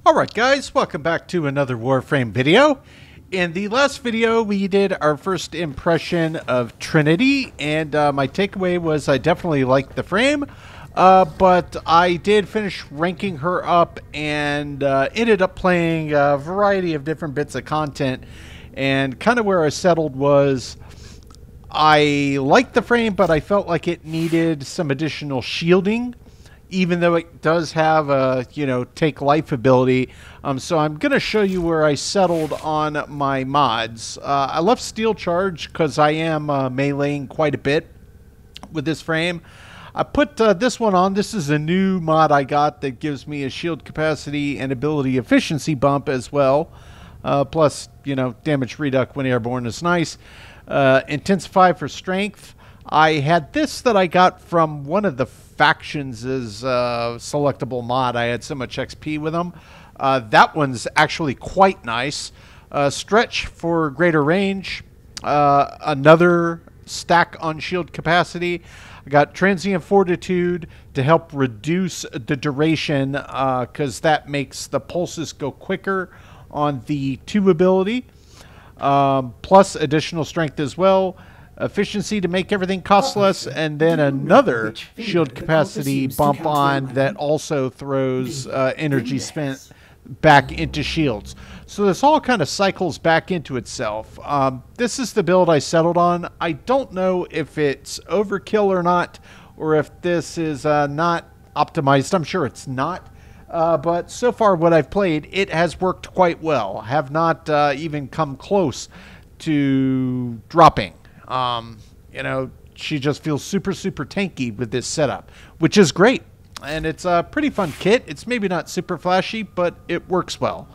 Alright guys, welcome back to another Warframe video. In the last video we did our first impression of Trinity, and my takeaway was I definitely liked the frame, but I did finish ranking her up and ended up playing a variety of different bits of content, and kind of where I settled was I liked the frame, but I felt like it needed some additional shielding, even though it does have a, take life ability. So I'm going to show you where I settled on my mods. I left Steel Charge because I am meleeing quite a bit with this frame. I put this one on. This is a new mod I got that gives me a shield capacity and ability efficiency bump as well. Plus, damage reduct when airborne is nice. Intensify for strength. I had this that I got from one of the factions as selectable mod. I had so much XP with them. That one's actually quite nice. Stretch for greater range. Another stack on shield capacity. I got transient fortitude to help reduce the duration because that makes the pulses go quicker on the 2 ability. Plus additional strength as well. Efficiency to make everything cost less, and then another shield capacity bump on that also throws energy spent back into shields. So this all kind of cycles back into itself. This is the build I settled on. I don't know if it's overkill or not, or if this is not optimized. I'm sure it's not. But so far what I've played, it has worked quite well. Have not even come close to dropping. She just feels super tanky with this setup, which is great. And it's a pretty fun kit. It's maybe not super flashy, but it works well.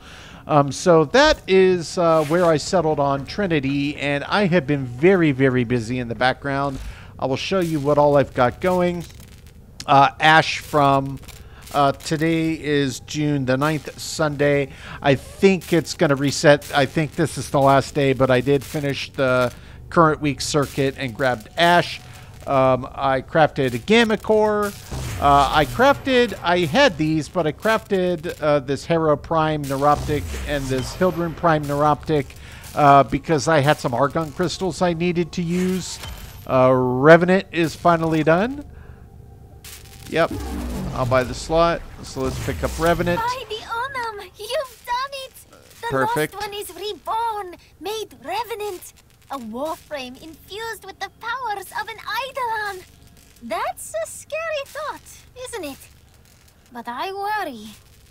So that is where I settled on Trinity, and I have been very busy in the background. I will show you what all I've got going. Ash from today is June the 9th, Sunday. I think it's going to reset. I think this is the last day, but I did finish the current week circuit and grabbed Ash. I crafted a Gammacor. I had these, but I crafted this Hero Prime Neuroptic and this Hildren Prime Neuroptic because I had some Argon crystals I needed to use. Revenant is finally done. Yep, I'll buy the slot. So let's pick up Revenant. By the Onam, you've done it! The Perfect. lost one is reborn, made Revenant. A Warframe infused with the powers of an Eidolon. That's a scary thought, isn't it? But I worry,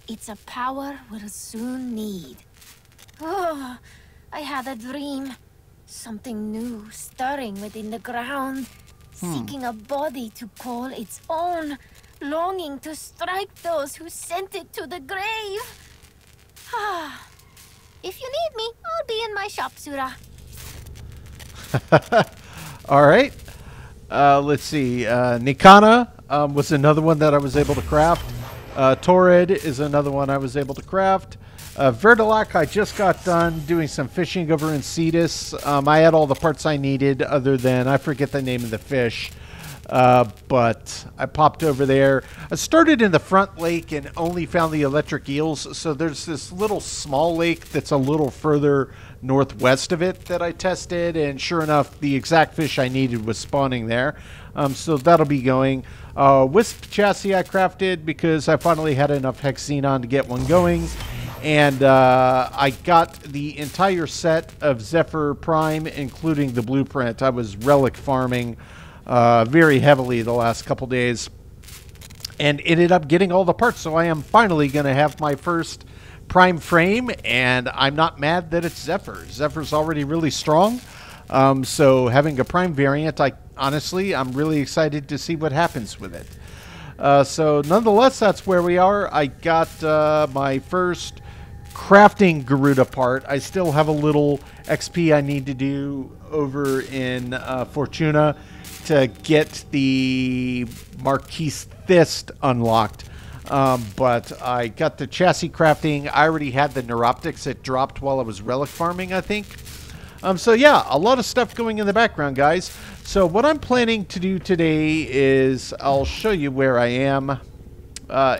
it's a power we'll soon need. Oh, I had a dream. Something new stirring within the ground, seeking a body to call its own, longing to strike those who sent it to the grave. If you need me, I'll be in my shop, Sura. All right. Let's see. Nikana was another one that I was able to craft. Torid is another one I was able to craft. Verdilac, I just got done doing some fishing over in Cetus. I had all the parts I needed other than, I forget the name of the fish. But I popped over there. I started in the front lake and only found the electric eels. So there's this little small lake that's a little further northwest of it that I tested. And sure enough, the exact fish I needed was spawning there. So that'll be going. Wisp chassis I crafted because I finally had enough Hex Xenon to get one going. And I got the entire set of Zephyr Prime, including the blueprint. I was relic farming very heavily the last couple days and ended up getting all the parts. So I am finally going to have my first Prime frame, and I'm not mad that it's Zephyr. Zephyr's already really strong. So having a Prime variant, I'm really excited to see what happens with it. So nonetheless, that's where we are. I got my first crafting Garuda part. I still have a little XP I need to do over in Fortuna to get the Marquise Fist unlocked. But I got the chassis crafting. I already had the Neuroptics that dropped while I was relic farming, I think. So yeah, a lot of stuff going in the background, guys. So what I'm planning to do today is I'll show you where I am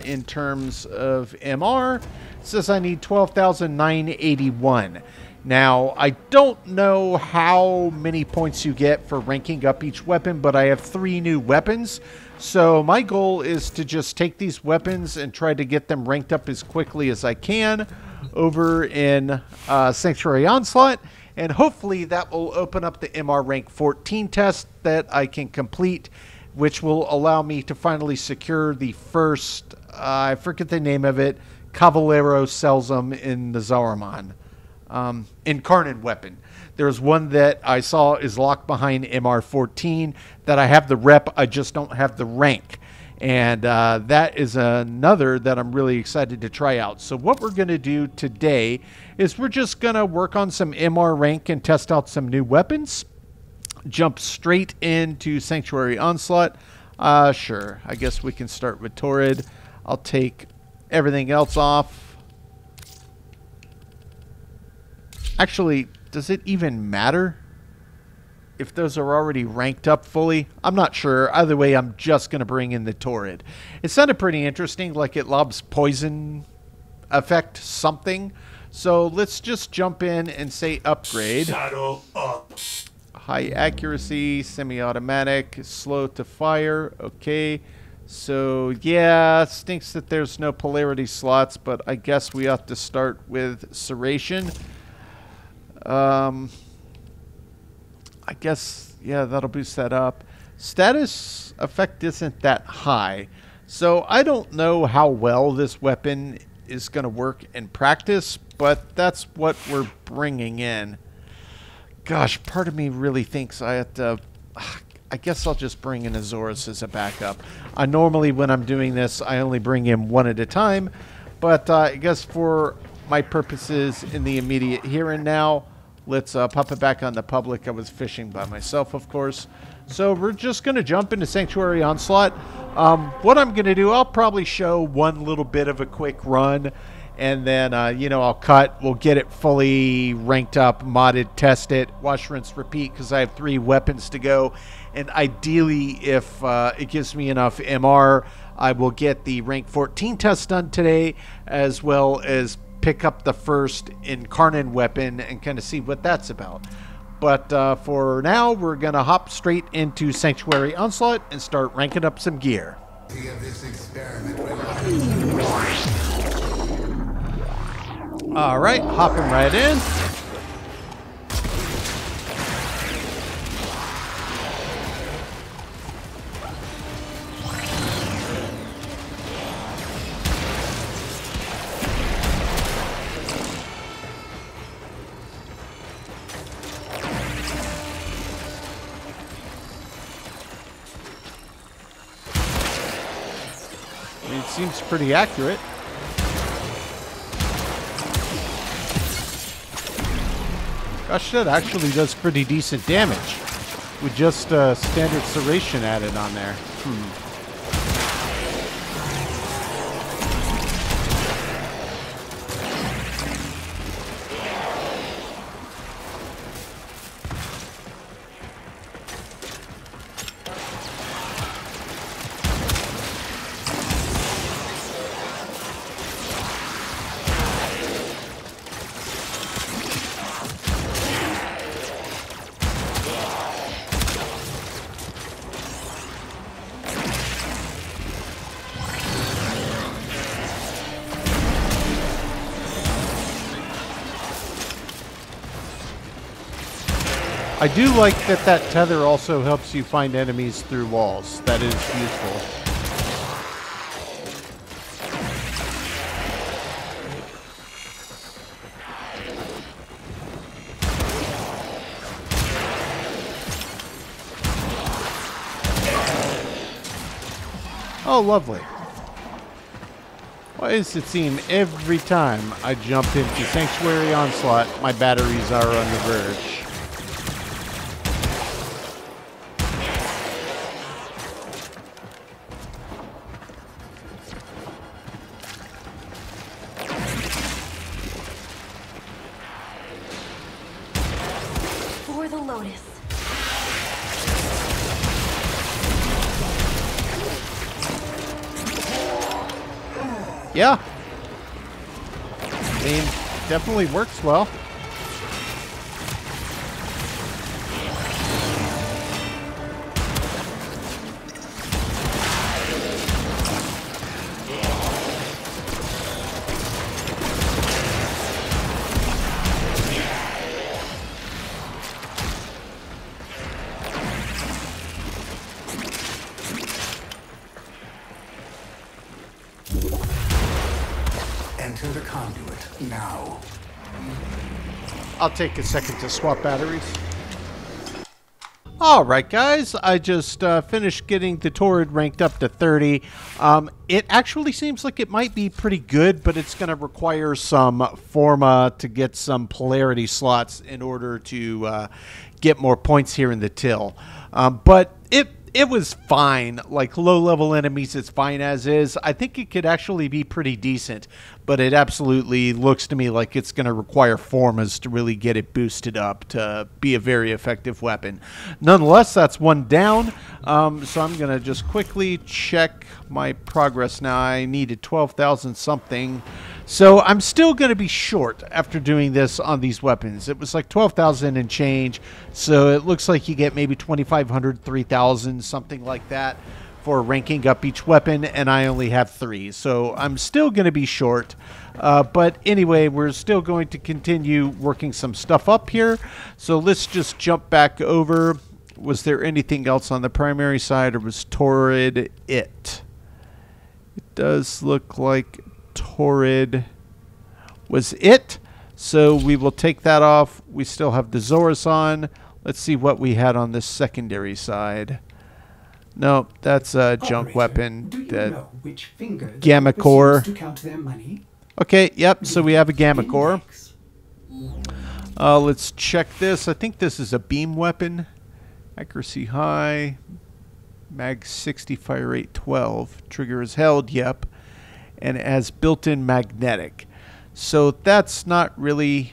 in terms of MR, It says I need 12,981. Now, I don't know how many points you get for ranking up each weapon, but I have 3 new weapons. So my goal is to just take these weapons and try to get them ranked up as quickly as I can over in Sanctuary Onslaught. And hopefully that will open up the MR rank 14 test that I can complete, which will allow me to finally secure the first, I forget the name of it, Cavalero sells them in the Zariman. Incarnon weapon. There's one that I saw is locked behind MR14 that I have the rep, I just don't have the rank. And that is another that I'm really excited to try out. So what we're going to do today is we're just going to work on some MR rank and test out some new weapons. Jump straight into Sanctuary Onslaught. Sure, I guess we can start with Torid. I'll take everything else off. Actually, does it even matter if those are already ranked up fully? I'm not sure. Either way, I'm just going to bring in the Torid. It sounded pretty interesting, like it lobs poison effect something. So let's just jump in and say upgrade. Saddle up. High accuracy, semi-automatic, slow to fire. Okay. So, yeah, stinks that there's no polarity slots, but I guess we ought to start with Serration. I guess, yeah, that'll boost that up. Status effect isn't that high, so I don't know how well this weapon is going to work in practice, but that's what we're bringing in. Gosh, part of me really thinks I have to... I guess I'll just bring in Azores as a backup. Normally, when I'm doing this, I only bring in one at a time, but I guess for my purposes in the immediate here and now, let's pop it back on the public. I was fishing by myself, of course. So we're just going to jump into Sanctuary Onslaught. What I'm going to do, I'll probably show one little bit of a quick run, and then, you know, I'll cut. We'll get it fully ranked up, modded, test it, wash, rinse, repeat, because I have 3 weapons to go. And ideally, if it gives me enough MR, I will get the rank 14 test done today, as well as pick up the first Incarnon weapon and kind of see what that's about. But for now, we're going to hop straight into Sanctuary Onslaught and start ranking up some gear. Alright, hopping right in. It seems pretty accurate. Gosh, that actually does pretty decent damage with just standard serration added on there. I do like that that tether also helps you find enemies through walls. That is useful. Oh, lovely. Why does it seem every time I jump into Sanctuary Onslaught, my batteries are on the verge? For the Lotus. Yeah. Aim definitely works well. Enter the conduit now. I'll take a second to swap batteries. Alright guys, I just finished getting the Torid ranked up to 30. It actually seems like it might be pretty good, but it's going to require some Forma to get some polarity slots in order to get more points here in the till. But it was fine. Like low-level enemies, it's fine as is. I think it could actually be pretty decent, but it absolutely looks to me like it's going to require Formas to really get it boosted up to be a very effective weapon. Nonetheless, that's one down. So I'm going to just quickly check my progress now. I needed 12,000 something. So I'm still going to be short after doing this on these weapons. It was like 12,000 and change. So it looks like you get maybe 2,500, 3,000, something like that for ranking up each weapon. And I only have 3. So I'm still going to be short. But anyway, we're still going to continue working some stuff up here. So let's just jump back over. Was there anything else on the primary side, or was Torid it? It does look like Torid was it. So we will take that off. We still have the Zorus on. Let's see what we had on this secondary side. No, that's a junk weapon. That Gammacor. To count their money? Okay, yep, so we have a Gammacor. Let's check this. I think this is a beam weapon. Accuracy high. Mag 60, fire rate 12. Trigger is held, yep. And it has built-in magnetic. So that's not really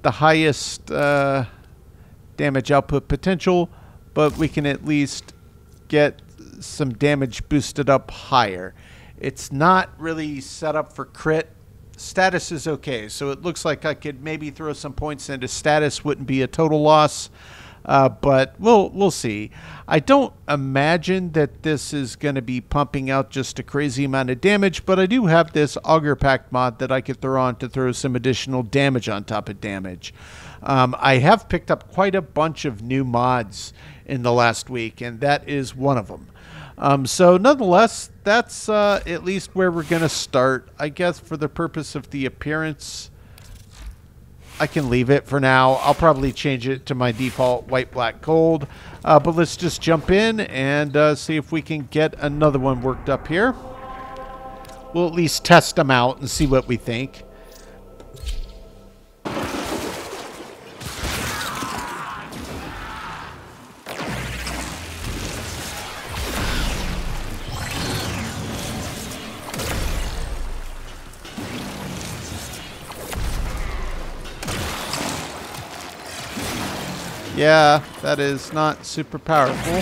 the highest damage output potential, but we can at least get some damage boosted up higher. It's not really set up for crit. Status is okay, so it looks like I could maybe throw some points into status. Wouldn't be a total loss. But we'll see. I don't imagine that this is going to be pumping out just a crazy amount of damage, but I do have this Augur Pact mod that I could throw on to throw some additional damage on top of damage. I have picked up quite a bunch of new mods in the last week, and that is one of them. So nonetheless, that's at least where we're going to start. I guess for the purpose of the appearance, I can leave it for now. I'll probably change it to my default white, black, gold. But let's just jump in and see if we can get another one worked up here. We'll at least test them out and see what we think. Yeah, that is not super powerful.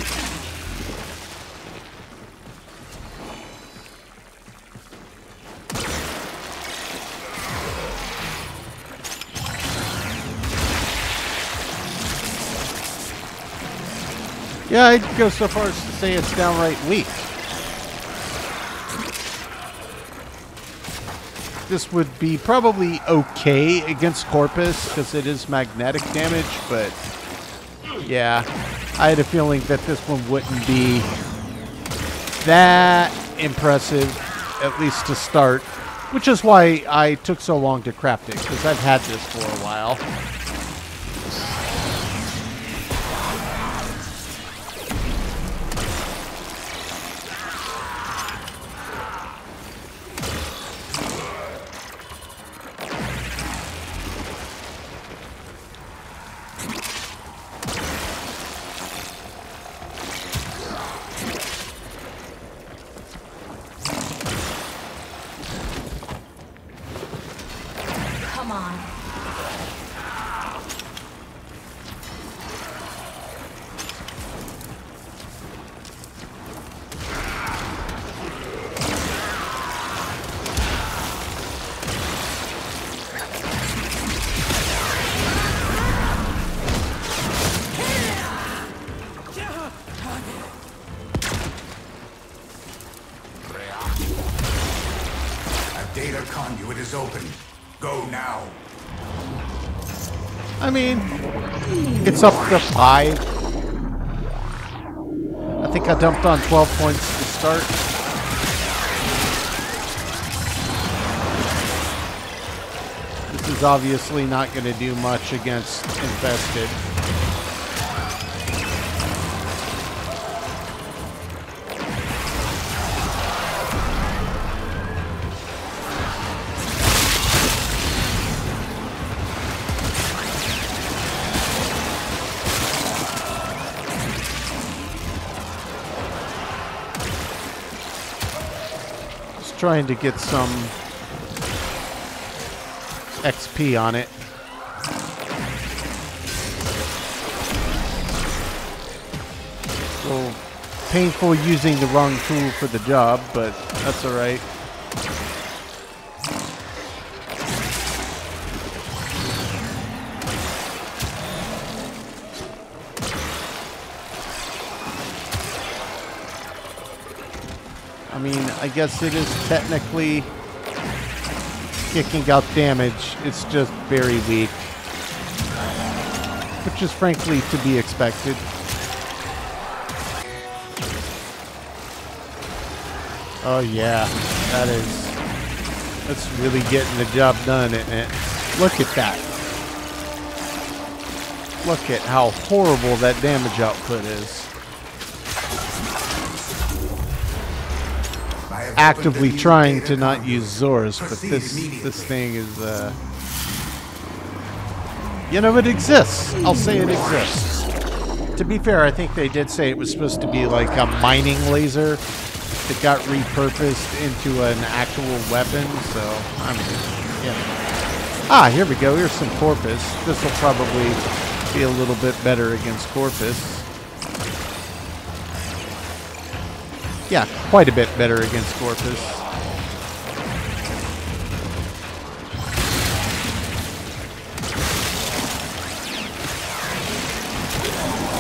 Yeah, I'd go so far as to say it's downright weak. This would be probably okay against Corpus because it is magnetic damage, but yeah, I had a feeling that this one wouldn't be that impressive, at least to start, which is why I took so long to craft it, because I've had this for a while. is open. Go now. I mean, it's up to 5. I think I dumped on 12 points to start. This is obviously not going to do much against Infested. Trying to get some XP on it. So painful using the wrong tool for the job, but that's alright. I mean, I guess it is technically kicking out damage. It's just very weak. Which is frankly to be expected. Oh yeah, that's really getting the job done, isn't it? Look at that. Look at how horrible that damage output is. Actively trying to not use Zors, but this thing is, you know, it exists. I'll say it exists. To be fair, I think they did say it was supposed to be like a mining laser that got repurposed into an actual weapon, so, I mean, yeah. Ah, here we go. Here's some Corpus. This will probably be a little bit better against Corpus. Yeah, quite a bit better against Corpus.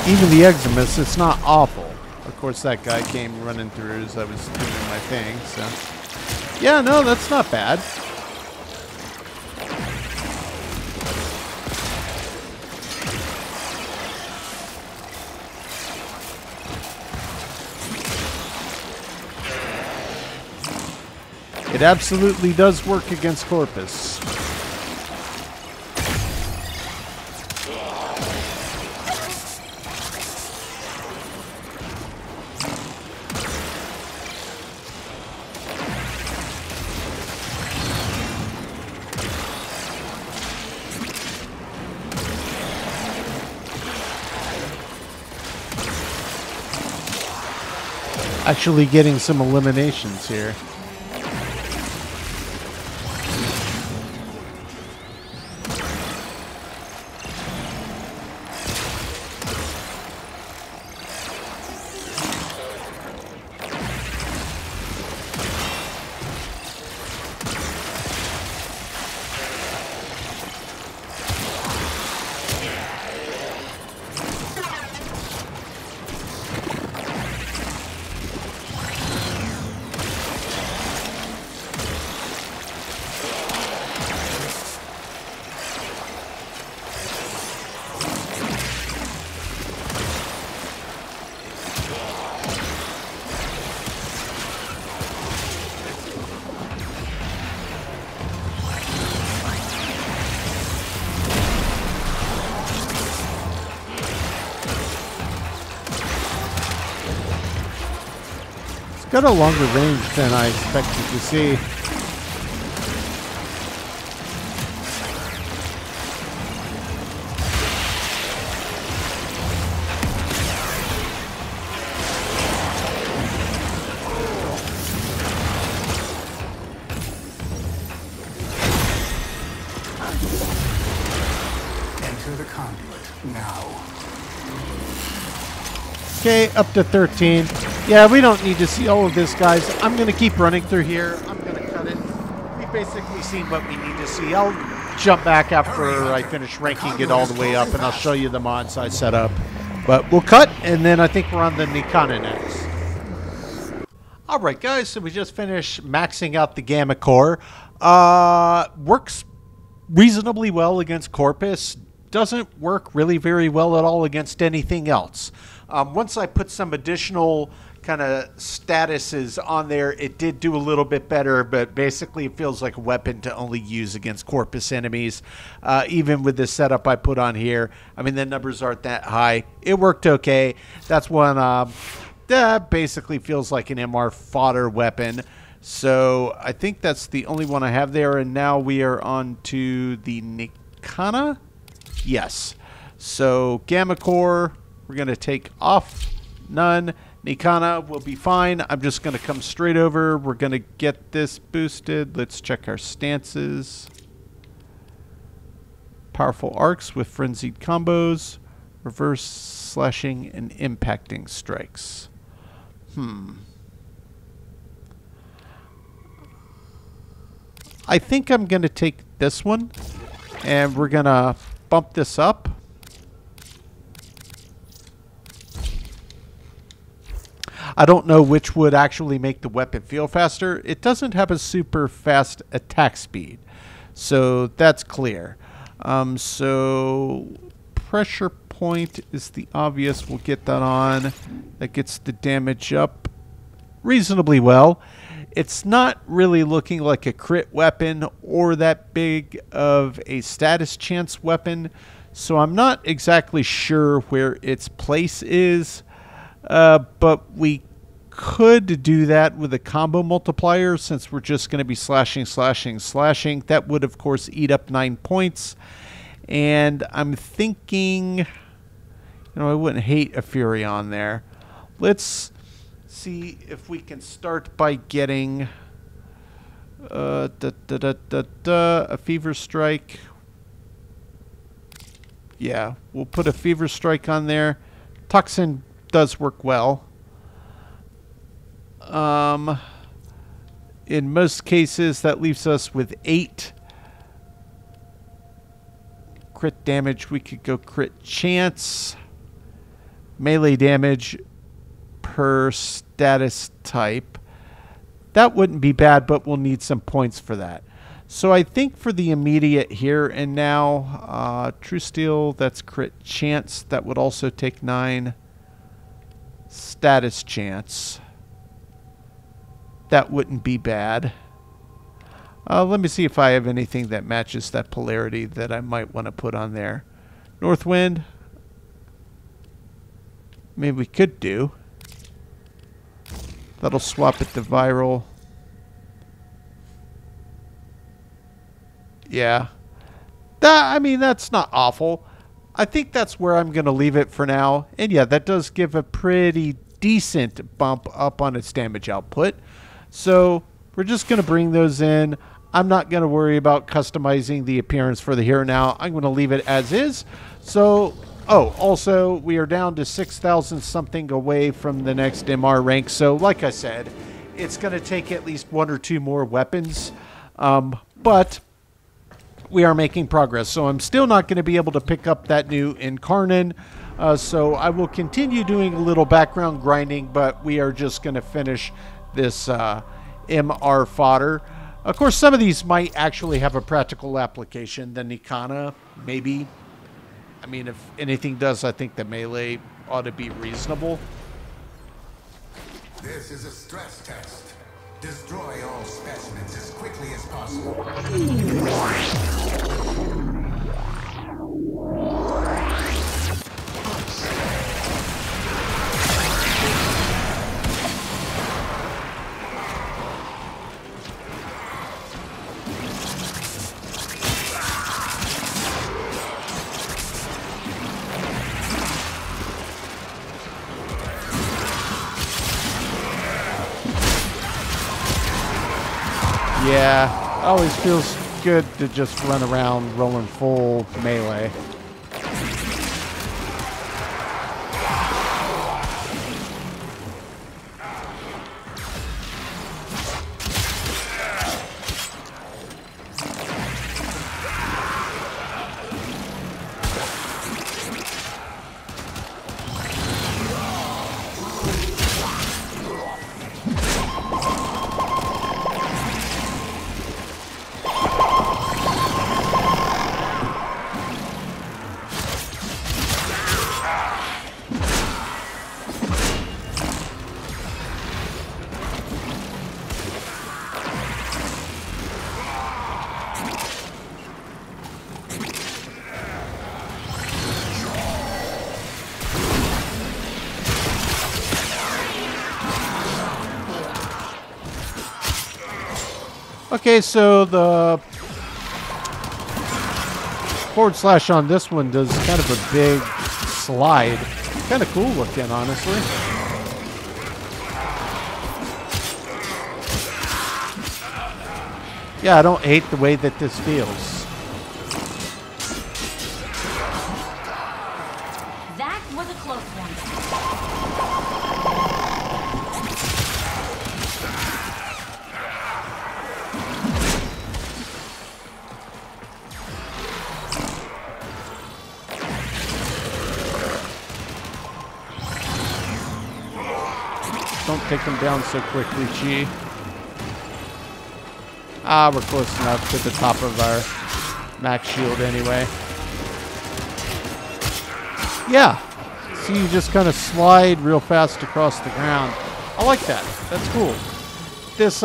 Even the Eximus, it's not awful. Of course, that guy came running through as I was doing my thing, so... Yeah, no, that's not bad. It absolutely does work against Corpus. Actually getting some eliminations here. Got a longer range than I expected to see. Enter the conduit now. Okay, up to 13. Yeah, we don't need to see all of this, guys. I'm going to keep running through here. I'm going to cut it. We've basically seen what we need to see. I'll jump back after I finish ranking it all the way up, and I'll show you the mods I set up. But we'll cut, and then I think we're on the Nikana next. All right, guys, so we just finished maxing out the Gammacor. Works reasonably well against Corpus. Doesn't work really very well at all against anything else. Once I put some additional kind of statuses on there, it did do a little bit better, but basically it feels like a weapon to only use against Corpus enemies. Even with the setup I put on here, I mean, the numbers aren't that high. It worked okay. That's one that basically feels like an MR fodder weapon. So I think that's the only one I have there. And now we are on to the Nikana. Yes. So Gammacor, we're going to take off. None. Nikana will be fine. I'm just going to come straight over. We're going to get this boosted. Let's check our stances. Powerful arcs with frenzied combos. Reverse slashing and impacting strikes. I think I'm going to take this one, and we're going to bump this up. I don't know which would actually make the weapon feel faster. It doesn't have a super fast attack speed, so that's clear. So pressure point is the obvious. We'll get that on. That gets the damage up reasonably well. It's not really looking like a crit weapon or that big of a status chance weapon, so I'm not exactly sure where its place is, but we could do that with a combo multiplier since we're just going to be slashing, slashing, slashing. That would, of course, eat up 9 points. And I'm thinking, you know, I wouldn't hate a Fury on there. Let's see if we can start by getting a Fever Strike. Yeah, we'll put a Fever Strike on there. Toxin does work well. In most cases, that leaves us with 8 crit damage. We could go crit chance. Melee damage per status type. That wouldn't be bad, but we'll need some points for that. So I think for the immediate here and now, True Steel, that's crit chance. That would also take 9 status chance. That wouldn't be bad. Let me see if I have anything that matches that polarity that I might want to put on there. Northwind. Maybe we could do. That'll swap it to viral. Yeah. I mean, that's not awful. I think that's where I'm going to leave it for now. And yeah, that does give a pretty decent bump up on its damage output. So we're just going to bring those in. I'm not going to worry about customizing the appearance for the here and now. I'm going to leave it as is. So, oh, also, we are down to 6,000 something away from the next MR rank. So, like I said, it's going to take at least 1 or 2 more weapons. But we are making progress. So I'm still not going to be able to pick up that new Incarnon. So I will continue doing a little background grinding, but we are just going to finish this MR fodder. Of course, some of these might actually have a practical application. The Nikana, maybe. I mean, if anything does, I think the melee ought to be reasonable. This is a stress test. Destroy all specimens as quickly as possible. Yeah, always feels good to just run around rolling full melee. Okay, so the forward slash on this one does kind of a big slide. Kind of cool looking, honestly. Yeah, I don't hate the way that this feels. That was a close one. Don't take them down so quickly, Chi. Ah, we're close enough to the top of our max shield anyway. Yeah. See, you just kind of slide real fast across the ground. I like that. That's cool. This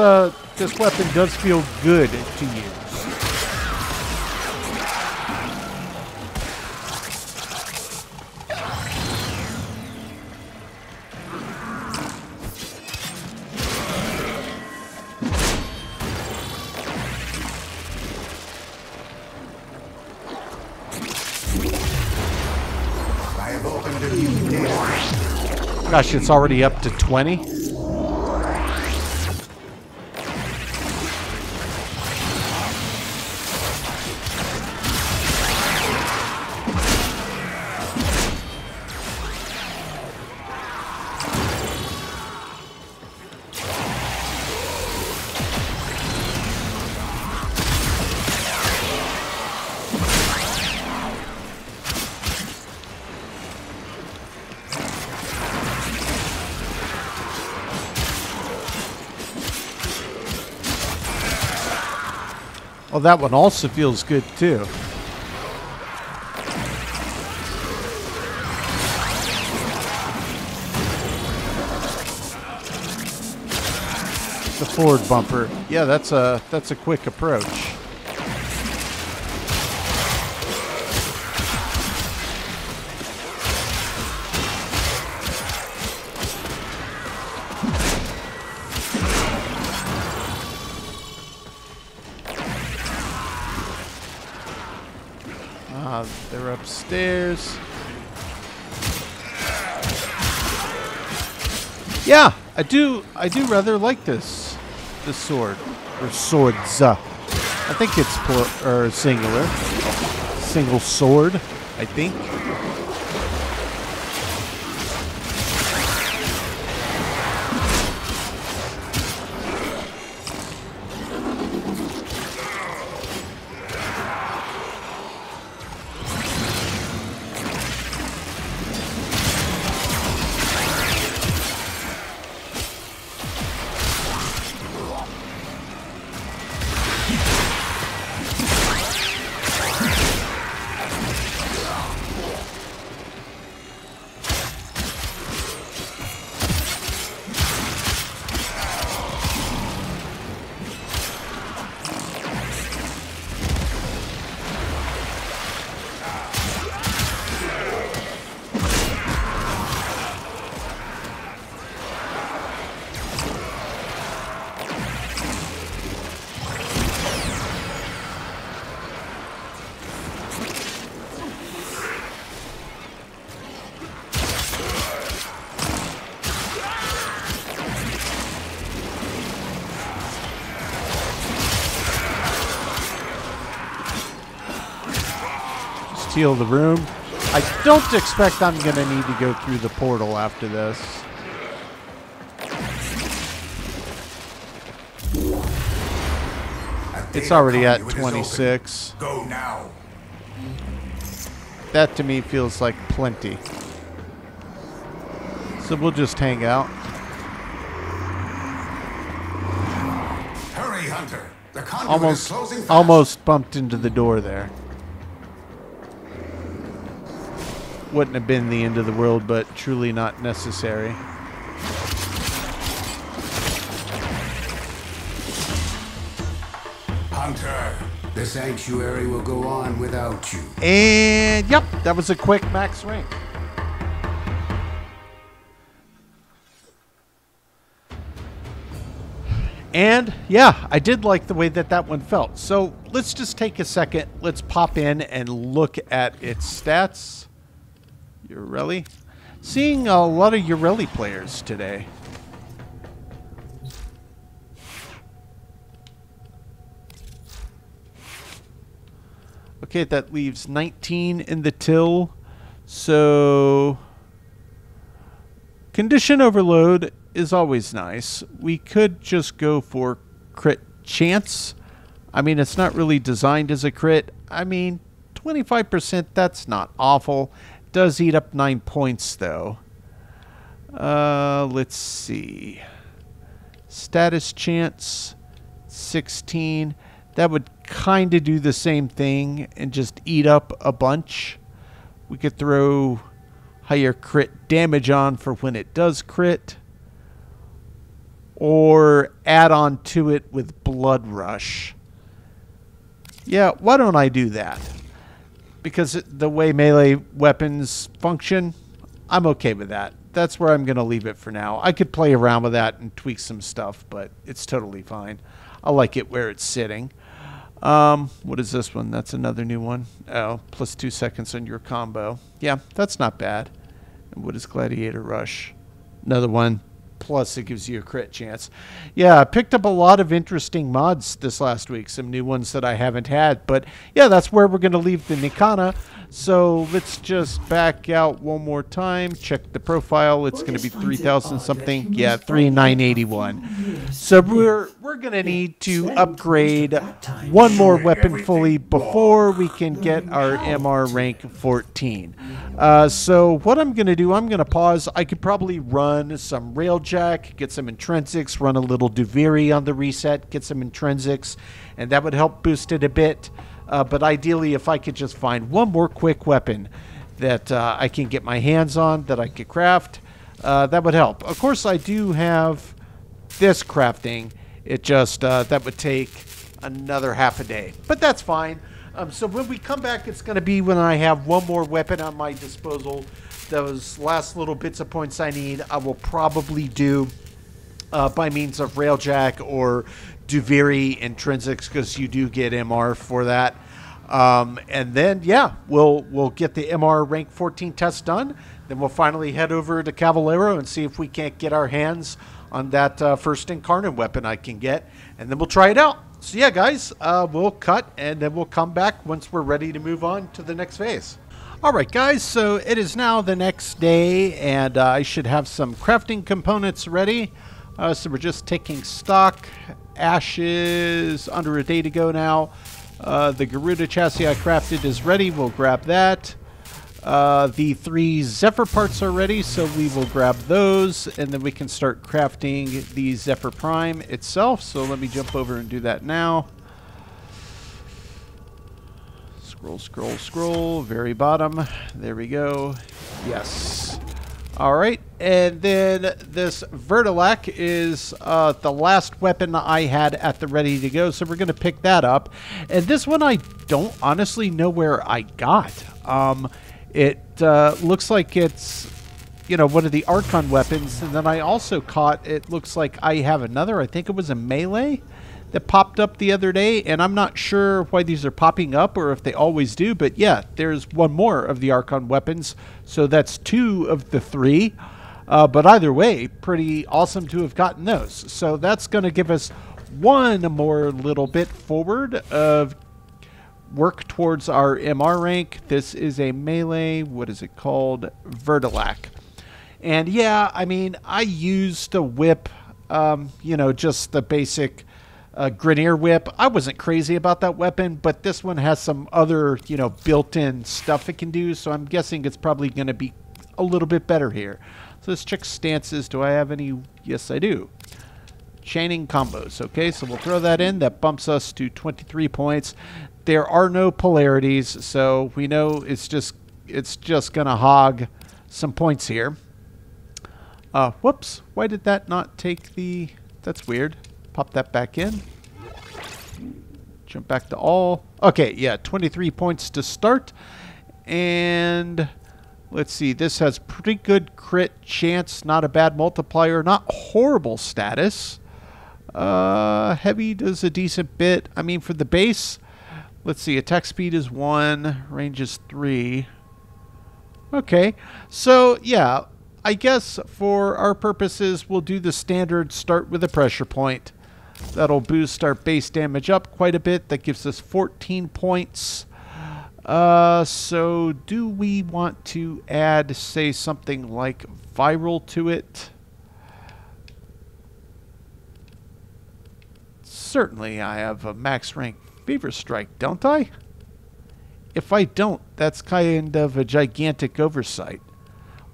weapon does feel good to use. Gosh, it's already up to 20. Oh, that one also feels good too. The forward bumper. Yeah, that's a quick approach. They're upstairs. Yeah, I do rather like this sword or swords. I think it's singular, single sword. I think. Heal the room. I don't expect I'm going to need to go through the portal after this. It's already at 26. Go now. That to me feels like plenty. So we'll just hang out. Hurry, Hunter. The conduit is closing fast. Almost bumped into the door there. Wouldn't have been the end of the world, but truly not necessary. Hunter, the Sanctuary will go on without you. And, yep, that was a quick max rank. And yeah, I did like the way that that one felt. So let's just take a second. Let's pop in and look at its stats. Ureli. Seeing a lot of Ureli players today. Okay, that leaves 19 in the till. So condition overload is always nice. We could just go for crit chance. I mean, it's not really designed as a crit. I mean, 25%, that's not awful. It does eat up 9 points, though. Let's see. Status chance, 16. That would kind of do the same thing and just eat up a bunch. We could throw higher crit damage on for when it does crit. Or add on to it with Blood Rush. Yeah, why don't I do that? Because the way melee weapons function, I'm okay with that. That's where I'm going to leave it for now. I could play around with that and tweak some stuff, but it's totally fine. I like it where it's sitting. What is this one? That's another new one. Oh, plus 2 seconds on your combo. Yeah, that's not bad. And what is Gladiator Rush? Another one. Plus it gives you a crit chance. Yeah, I picked up a lot of interesting mods this last week. Some new ones that I haven't had. But yeah, that's where we're going to leave the Nikana. So let's just back out one more time. Check the profile. It's going to be 3,000 something. Yeah, 3,981. So we're going to need to upgrade one more weapon fully before we can get our MR rank 14. So what I'm going to do, I'm going to pause. I could probably run some Railjack, get some intrinsics, run a little Duviri on the reset, get some intrinsics, and that would help boost it a bit. But ideally, if I could just find one more quick weapon that I can get my hands on, that I could craft, that would help. Of course, I do have this crafting. It just, that would take another half a day. But that's fine. So when we come back, it's going to be when I have one more weapon on my disposal. Those last little bits of points I need, I will probably do by means of Railjack or Duviri intrinsics, because you do get MR for that. And then, yeah, we'll get the MR rank 14 test done. Then we'll finally head over to Cavalero and see if we can't get our hands on that first Incarnon weapon I can get. And then we'll try it out. So yeah, guys, we'll cut and then we'll come back once we're ready to move on to the next phase. All right, guys, so it is now the next day, and I should have some crafting components ready. So we're just taking stock. Ashes, under a day to go now. The Garuda chassis I crafted is ready. We'll grab that. The 3 Zephyr parts are ready, so we will grab those, and then we can start crafting the Zephyr Prime itself. So let me jump over and do that now. Scroll, scroll, scroll. Very bottom. There we go. Yes. All right, and then this Verdilac is the last weapon I had at the ready to go, so we're going to pick that up. And this one I don't honestly know where I got. It looks like it's, you know, one of the Archon weapons, and then I also caught, it looks like I have another, I think it was a melee that popped up the other day, and I'm not sure why these are popping up or if they always do, but yeah, there's one more of the Archon weapons, so that's 2 of the 3. But either way, pretty awesome to have gotten those. So that's going to give us one more little bit forward of work towards our MR rank. This is a melee, what is it called? Verdilac. And yeah, I mean, I used a whip, you know, just the basic Grineer whip. I wasn't crazy about that weapon, but this one has some other, you know, built-in stuff it can do, so I'm guessing it's probably going to be a little bit better here. So let's check stances. Do I have any? Yes, I do. Chaining combos. Okay, so we'll throw that in. That bumps us to 23 points. There are no polarities, so we know it's just going to hog some points here. Whoops. Why did that not take the... That's weird. Pop that back in. Jump back to all. Okay, yeah, 23 points to start. And let's see, this has pretty good crit chance. Not a bad multiplier. Not horrible status. Heavy does a decent bit. I mean, for the base, let's see, attack speed is 1, range is 3. Okay, so yeah, I guess for our purposes, we'll do the standard start with a pressure point. That'll boost our base damage up quite a bit. That gives us 14 points. So do we want to add, say, something like viral to it? Certainly, I have a max rank Fever Strike, don't I? If I don't, that's kind of a gigantic oversight.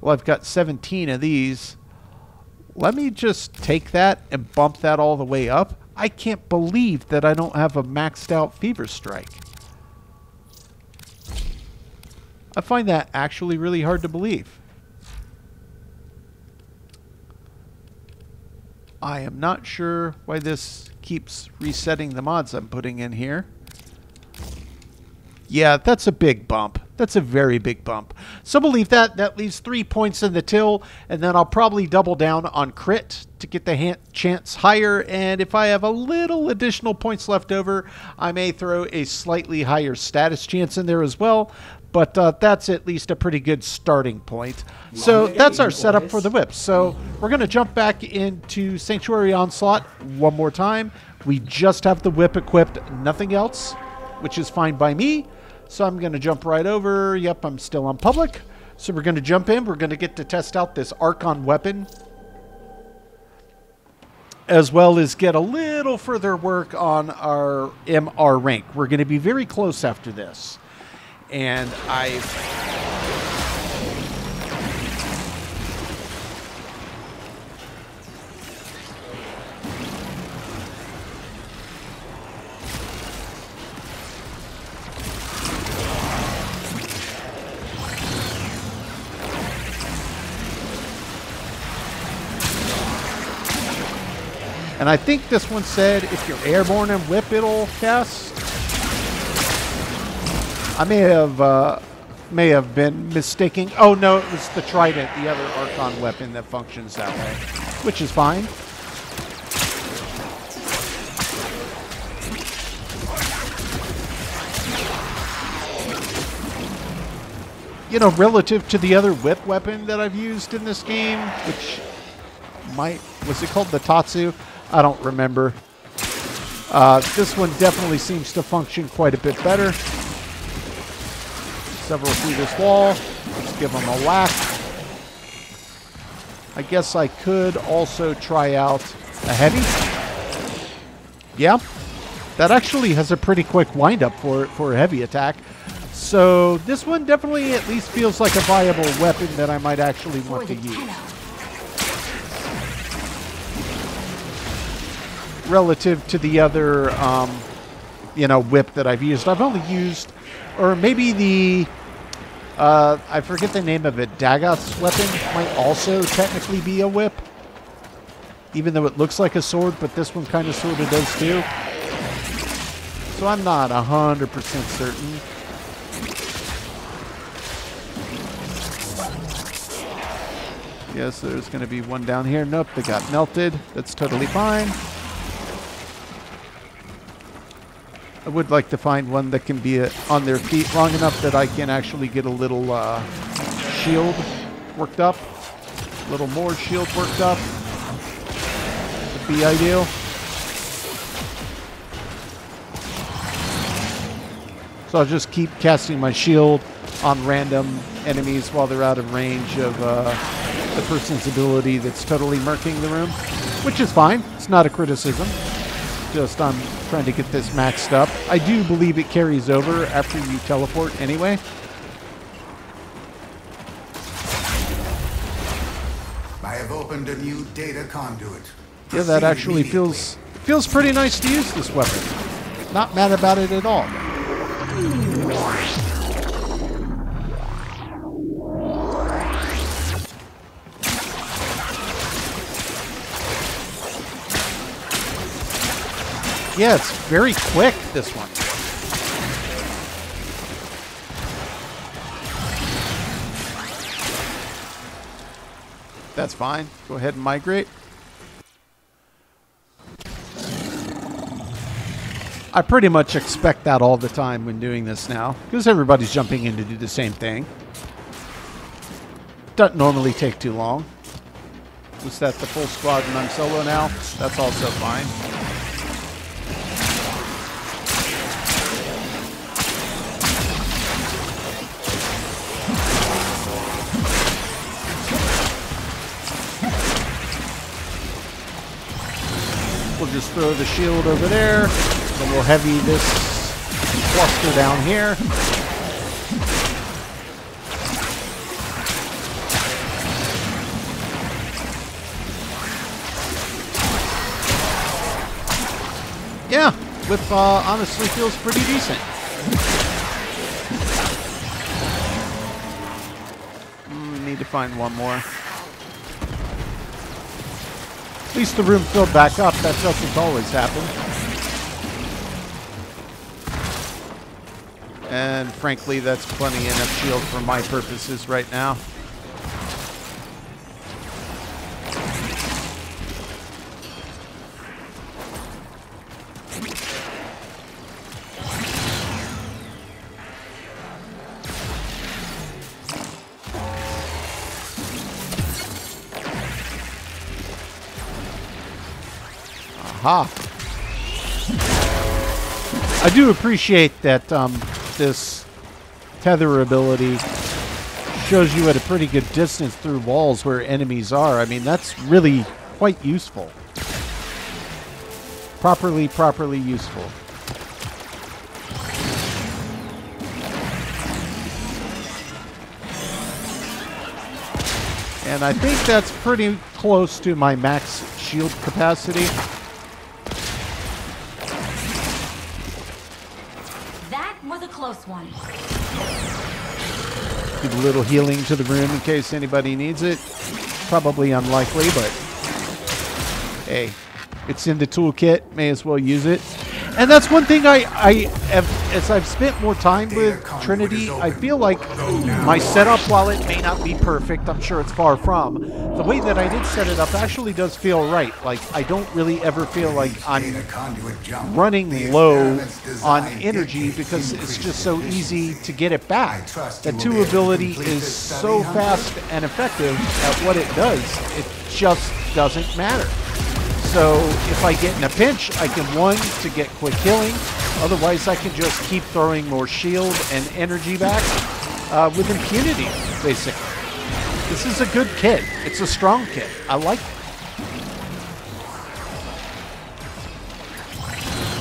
Well, I've got 17 of these. Let me just take that and bump that all the way up. I can't believe that I don't have a maxed out Fever Strike. I find that actually really hard to believe. I am not sure why this keeps resetting the mods I'm putting in here. Yeah, that's a big bump. That's a very big bump. So we'll leave that. That leaves 3 points in the till, and then I'll probably double down on crit to get the chance higher, and if I have a little additional points left over, I may throw a slightly higher status chance in there as well, but that's at least a pretty good starting point. So that's our setup for the whip. So we're going to jump back into Sanctuary Onslaught one more time. We just have the whip equipped, nothing else, which is fine by me. So I'm going to jump right over. Yep, I'm still on public. So we're going to jump in. We're going to get to test out this Archon weapon, as well as get a little further work on our MR rank. We're going to be very close after this. And I think this one said if you're airborne and whip, it'll cast. I may have been mistaking. Oh no, it was the Trident, the other Archon weapon that functions that way, which is fine. You know, relative to the other whip weapon that I've used in this game, which was it called the Tatsu? I don't remember. This one definitely seems to function quite a bit better. Several through this wall. Let's give them a whack. I guess I could also try out a heavy. Yeah, that actually has a pretty quick windup for a heavy attack. So this one definitely at least feels like a viable weapon that I might actually want to use. Relative to the other, you know, whip that I've used. I've only used, or maybe the, I forget the name of it, Dagas weapon might also technically be a whip. Even though it looks like a sword, but this one kind of sort of does too. So I'm not 100% certain. Yes, there's going to be one down here. Nope, they got melted. That's totally fine. I would like to find one that can be on their feet long enough that I can actually get a little shield worked up. A little more shield worked up. Would be ideal. So I'll just keep casting my shield on random enemies while they're out of range of the person's ability that's totally murking the room, which is fine. It's not a criticism. Just I'm trying to get this maxed up. I do believe it carries over after you teleport anyway. I have opened a new data conduit. Yeah, that actually feels pretty nice to use this weapon. Not mad about it at all. Yeah, it's very quick, this one. That's fine. Go ahead and migrate. I pretty much expect that all the time when doing this now, because everybody's jumping in to do the same thing. Doesn't normally take too long. Was that the full squad and I'm solo now? That's also fine. We'll just throw the shield over there, and we'll heavy this cluster down here. Yeah, whip honestly feels pretty decent. Need to find one more. At least the room filled back up. That doesn't always happen. And frankly, that's plenty enough shield for my purposes right now. Aha. I do appreciate that this tether ability shows you at a pretty good distance through walls where enemies are. I mean, that's really quite useful. Properly useful. And I think that's pretty close to my max shield capacity. That was a close one. Give a little healing to the room in case anybody needs it. Probably unlikely, but hey, it's in the toolkit. May as well use it. And that's one thing I have, as I've spent more time with Trinity, I feel like my setup, while it may not be perfect, I'm sure it's far from, the way that I did set it up actually does feel right. Like, I don't really ever feel like I'm running low on energy because it's just so easy to get it back. That 2 ability is so fast and effective at what it does, it just doesn't matter. So if I get in a pinch, I can, 1, to get quick healing. Otherwise, I can just keep throwing more shield and energy back with impunity, basically. This is a good kit. It's a strong kit. I like it.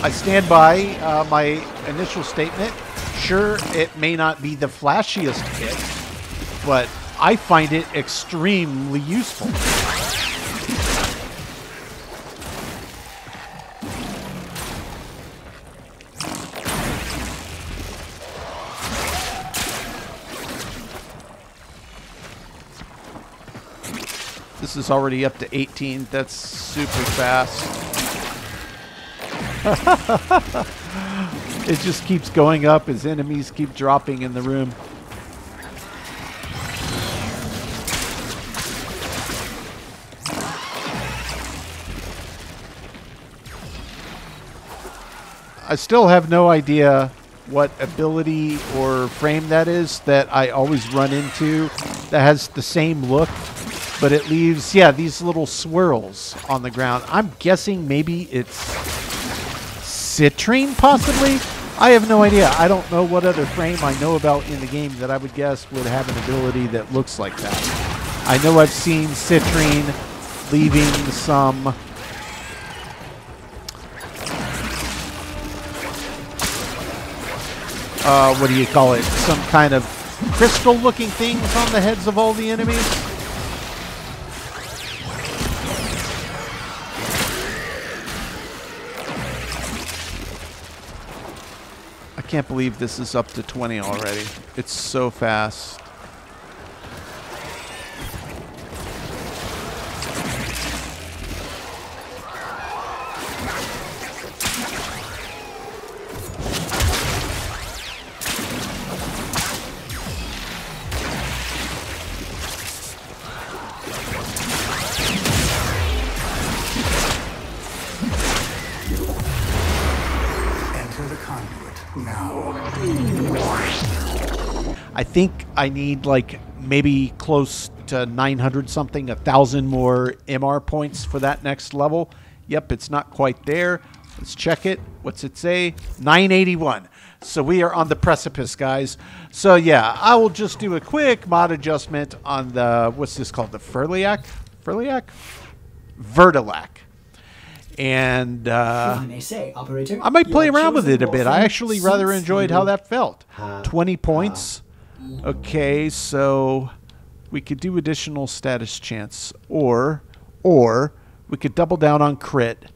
I stand by my initial statement. Sure, it may not be the flashiest kit, but I find it extremely useful. This is already up to 18. That's super fast. It just keeps going up as enemies keep dropping in the room. I still have no idea what ability or frame that is that I always run into that has the same look. But it leaves, yeah, these little swirls on the ground. I'm guessing maybe it's citrine, possibly? I have no idea. I don't know what other frame I know about in the game that I would guess would have an ability that looks like that. I know I've seen citrine leaving some... what do you call it? Some kind of crystal-looking things on the heads of all the enemies. I can't believe this is up to 20 already. It's so fast. now. I think I need like maybe close to 900 something, 1,000 more MR points for that next level. Yep, it's not quite there. Let's check it. What's it say? 981. So we are on the precipice, guys. So yeah, I will just do a quick mod adjustment on the, what's this called? The Verdilac? Verdilac. And I may say, operator, I might play your around with chosen it a bit. I Warframe actually rather suits enjoyed you. how that felt. 20 points. Okay, so we could do additional status chance, or we could double down on crit.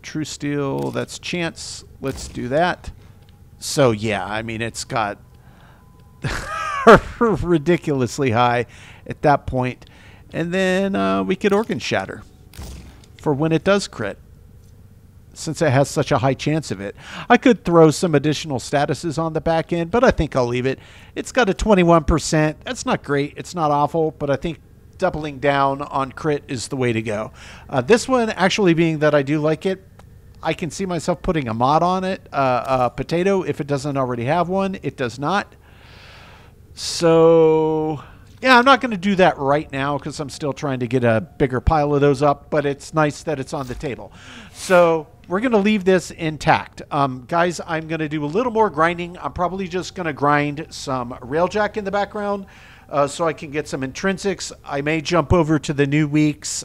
True Steel, that's chance. Let's do that. So yeah, I mean, it's got ridiculously high at that point. And then we could Organ Shatter for when it does crit, since it has such a high chance of it. I could throw some additional statuses on the back end, but I think I'll leave it. It's got a 21%. That's not great. It's not awful, but I think doubling down on crit is the way to go. This one, actually, being that I do like it, I can see myself putting a mod on it. Potato, if it doesn't already have one. It does not. So yeah, I'm not going to do that right now because I'm still trying to get a bigger pile of those up, but it's nice that it's on the table. So we're going to leave this intact. Guys, I'm going to do a little more grinding. I'm probably just going to grind some Railjack in the background so I can get some intrinsics. I may jump over to the new week's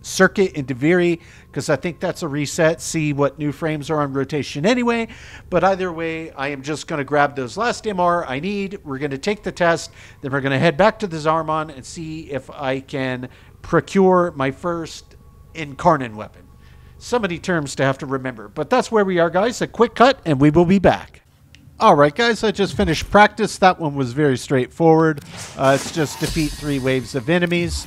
circuit in Deviri because I think that's a reset, see what new frames are on rotation anyway. But either way, I am just going to grab those last MR I need. We're going to take the test, then we're going to head back to the Zarmon and see if I can procure my first Incarnon weapon. So many terms to have to remember, but that's where we are, guys. A quick cut and we will be back. All right, guys, I just finished practice. That one was very straightforward. It's just defeat 3 waves of enemies.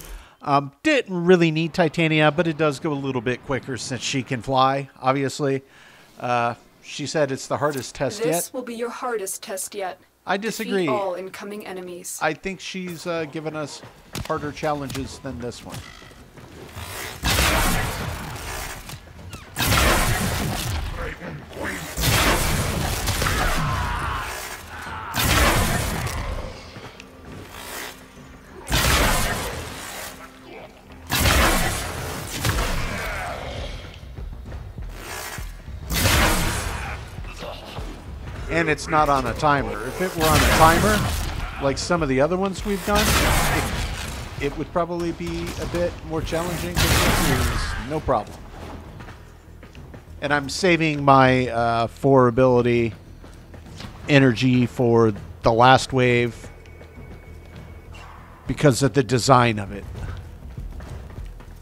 Didn't really need Titania, but it does go a little bit quicker since she can fly, obviously. She said it's the hardest test yet. This will be your hardest test yet. I disagree. Defeat all incoming enemies. I think she's given us harder challenges than this one. And it's not on a timer. If it were on a timer, like some of the other ones we've done, it would probably be a bit more challenging. No problem. And I'm saving my 4 ability energy for the last wave because of the design of it.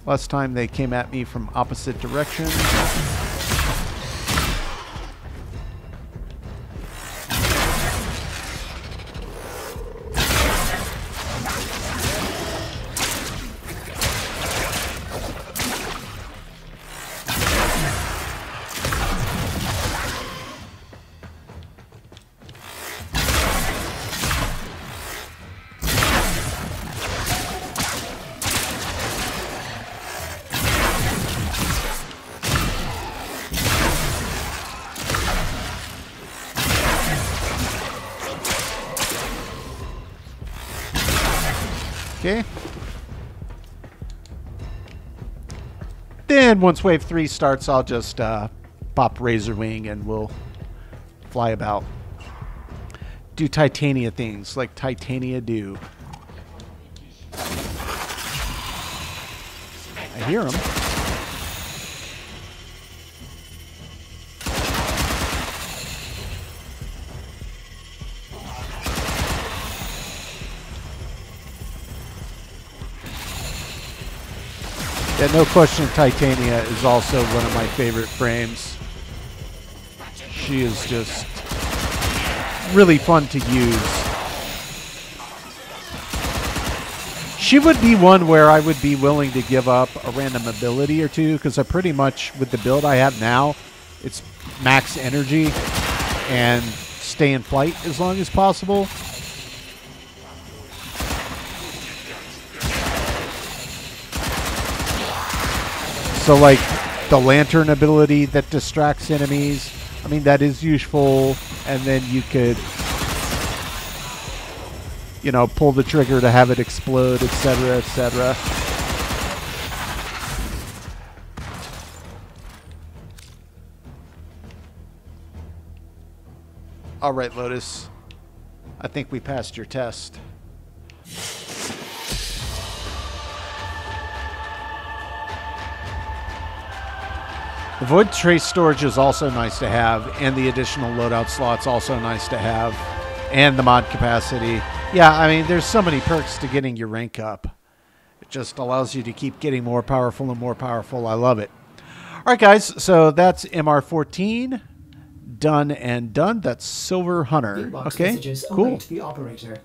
Last time they came at me from opposite directions. Okay. Then once wave 3 starts, I'll just pop Razor Wing and we'll fly about. Do Titania things like Titania do. I hear them. Yeah, no question, Titania is also one of my favorite frames. She is just really fun to use. She would be one where I would be willing to give up a random ability or two, because I pretty much, with the build I have now, it's max energy and stay in flight as long as possible. So like the lantern ability that distracts enemies, I mean, that is useful, and then you could, you know, pull the trigger to have it explode, etc., etc. All right, Lotus. I think we passed your test. The Void Trace storage is also nice to have, and the additional loadout slots also nice to have, and the mod capacity. Yeah, I mean, there's so many perks to getting your rank up. It just allows you to keep getting more powerful and more powerful. I love it. All right, guys, so that's MR14. Done and done. That's Silver Hunter. Okay, cool. The operator.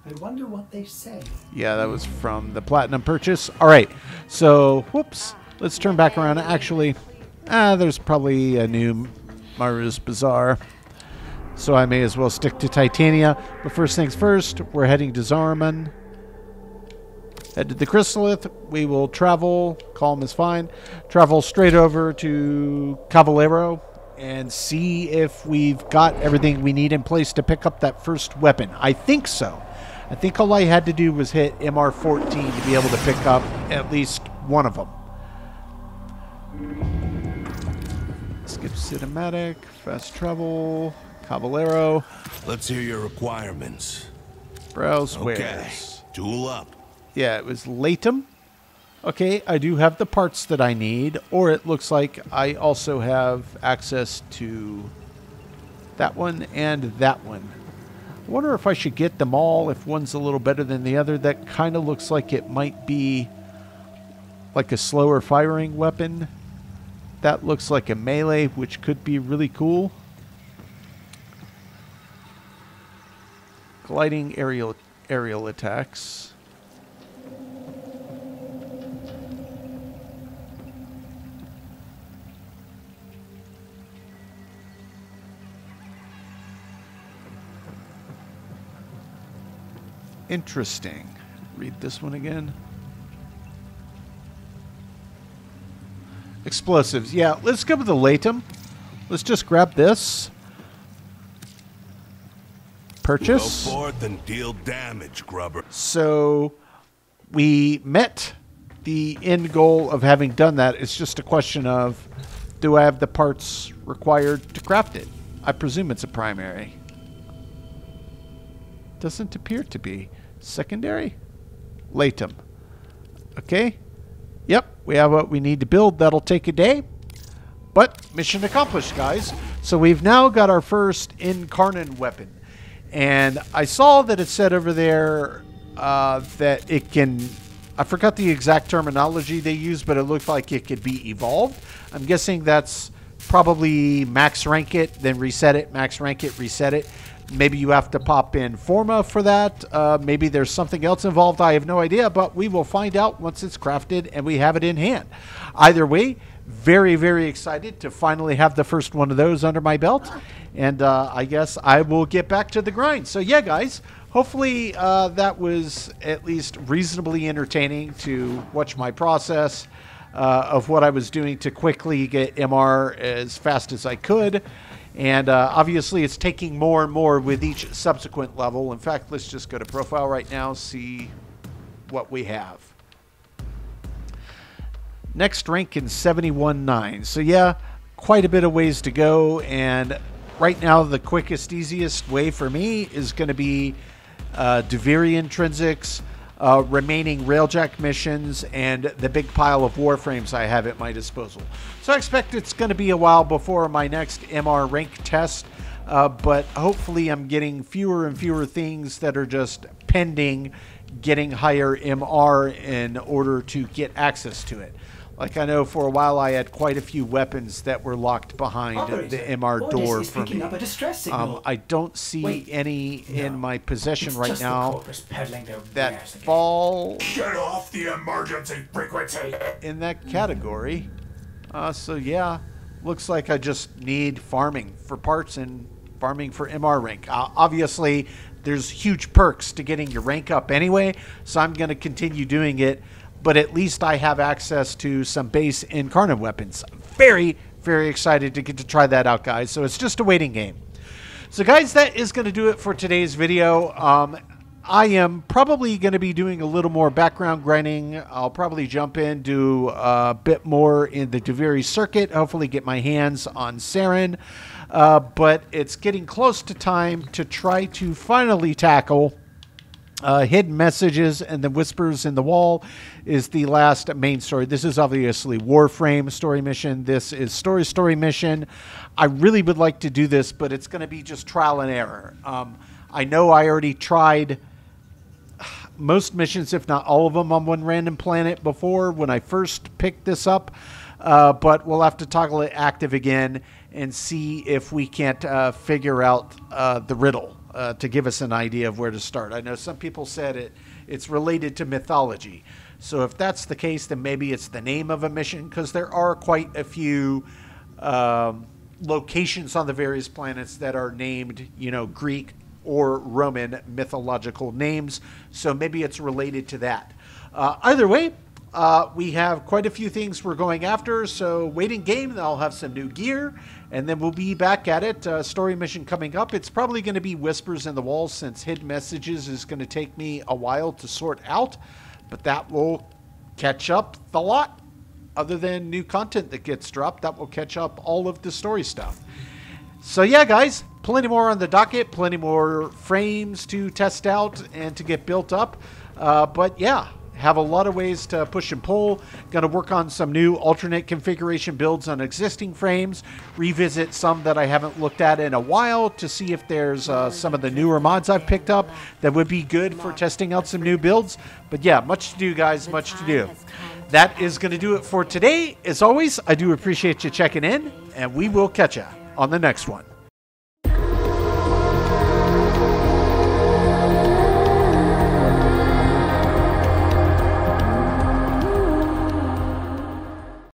I wonder what they say. Yeah, that was from the Platinum purchase. All right, so, whoops. Let's turn back around. Actually, there's probably a new Maru's Bazaar, so I may as well stick to Titania. But first things first, we're heading to Zariman. Head to the Chrysalith. We will travel. Calm is fine. Travel straight over to Cavalero and see if we've got everything we need in place to pick up that first weapon. I think so. I think all I had to do was hit MR14 to be able to pick up at least one of them. Skip cinematic, fast travel, Cavalero. Let's hear your requirements. Browse Okay, wares. tool up. Yeah, it was Laetum. Okay, I do have the parts that I need, or it looks like I also have access to that one and that one. I wonder if I should get them all, if one's a little better than the other. That kind of looks like it might be like a slower firing weapon. That looks like a melee, which could be really cool. Gliding aerial attacks. Interesting. Read this one again. Explosives. Yeah, let's go with the Laetum. Let's just grab this. Purchase. Go forth and deal damage, grubber. So we met the end goal of having done that. It's just a question of, do I have the parts required to craft it? I presume it's a primary. Doesn't appear to be. Secondary? Laetum. Okay. Yep, we have what we need to build. That'll take a day. But mission accomplished, guys. So we've now got our first Incarnon weapon. And I saw that it said over there that it can... I forgot the exact terminology they used, but it looked like it could be evolved. I'm guessing that's probably max rank it, then reset it, max rank it, reset it. Maybe you have to pop in Forma for that. Maybe there's something else involved. I have no idea, but we will find out once it's crafted and we have it in hand. Either way, very, very excited to finally have the first one of those under my belt. And I guess I will get back to the grind. So yeah, guys, hopefully that was at least reasonably entertaining to watch my process of what I was doing to quickly get MR as fast as I could. And obviously it's taking more and more with each subsequent level. In fact, let's just go to profile right now, see what we have. Next rank in 71.9. So yeah, quite a bit of ways to go. And right now the quickest, easiest way for me is going to be Duviri intrinsics, remaining Railjack missions, and the big pile of Warframes I have at my disposal. So I expect it's going to be a while before my next MR rank test, but hopefully I'm getting fewer and fewer things that are just pending getting higher MR in order to get access to it. Like I know for a while I had quite a few weapons that were locked behind the MR door for me. I don't see any in my possession right now that fall Get off the emergency frequency! in that category. So yeah, looks like I just need farming for parts and farming for MR rank. Obviously, there's huge perks to getting your rank up anyway, so I'm going to continue doing it. But at least I have access to some base Incarnon weapons. Very, very excited to get to try that out, guys. So it's just a waiting game. So, guys, that is going to do it for today's video. I am probably going to be doing a little more background grinding. I'll probably jump in, do a bit more in the Duviri circuit, hopefully get my hands on Saren. But it's getting close to time to try to finally tackle Hidden Messages, and the Whispers in the Wall is the last main story. This is obviously Warframe story mission. This is story mission. I really would like to do this, but it's going to be just trial and error. I know I already tried most missions, if not all of them, on one random planet before when I first picked this up, but we'll have to toggle it active again and see if we can't figure out the riddle to give us an idea of where to start. I know some people said it's related to mythology, so if that's the case, then maybe it's the name of a mission, because there are quite a few locations on the various planets that are named, Greek or Roman mythological names, so maybe it's related to that. Either way, we have quite a few things we're going after, so waiting game, I'll have some new gear, and then we'll be back at it. Story mission coming up. It's probably going to be Whispers in the Walls, since Hidden Messages is going to take me a while to sort out, but that will catch up the lot. Other than new content that gets dropped, that will catch up all of the story stuff. So yeah, guys, plenty more on the docket, plenty more frames to test out and to get built up. But yeah, have a lot of ways to push and pull. Going to work on some new alternate configuration builds on existing frames, revisit some that I haven't looked at in a while to see if there's some of the newer mods I've picked up that would be good for testing out some new builds. But yeah, much to do, guys, much to do. That is going to do it for today. As always, I do appreciate you checking in, and we will catch you on the next one.